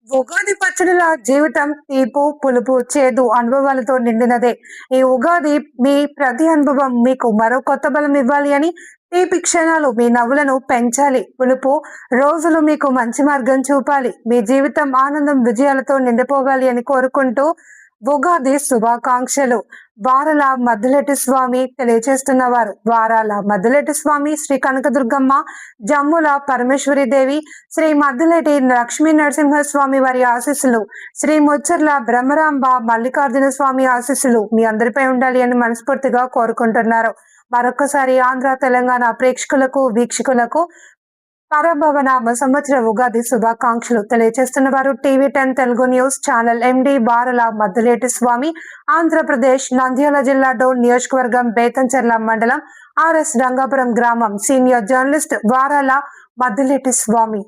ఉగాది పచ్చడిల జీవితం తీపు, పులుపు, చేదు అనుభవాలతో నిండినదే. ఈ ఉగాది మీ ప్రతి అనుభవం మీకు మరో కొత్త బలం ఇవ్వాలి అని, తీపి క్షణాలు మీ నవ్వులను పెంచాలి, పులుపు రోజులు మీకు మంచి మార్గం చూపాలి, మీ జీవితం ఆనందం, విజయాలతో నిండిపోవాలి అని కోరుకుంటూ ఉగాది శుభాకాంక్షలు. వారల మద్దిలేటి స్వామి తెలియచేస్తున్నవారు. వారాల మద్దిలేటి స్వామి శ్రీ కనకదుర్గమ్మ, జమ్ముల పరమేశ్వరి దేవి, శ్రీ మద్దిలేటి లక్ష్మీ నరసింహస్వామి వారి ఆశీస్సులు, శ్రీ ముచ్చర్ల బ్రహ్మరాంబ మల్లికార్జున స్వామి ఆశీస్సులు మీ అందరిపై ఉండాలి అని మనస్ఫూర్తిగా కోరుకుంటున్నారు. మరొకసారి ఆంధ్ర తెలంగాణ ప్రేక్షకులకు, వీక్షకులకు పరభవనామ సంవత్సర ఉగాది శుభాకాంక్షలు తెలియజేస్తున్న వారు TV10 Telugu news channel MD Barala Maddileti Swamy, Andhra Pradesh Nandyal జిల్లా డోన్ నియోజకవర్గం బేతంచెర్ల మండలం RS రంగాపురం గ్రామం సీనియర్ జర్నలిస్ట్ వారాల మద్దిలేటి స్వామి.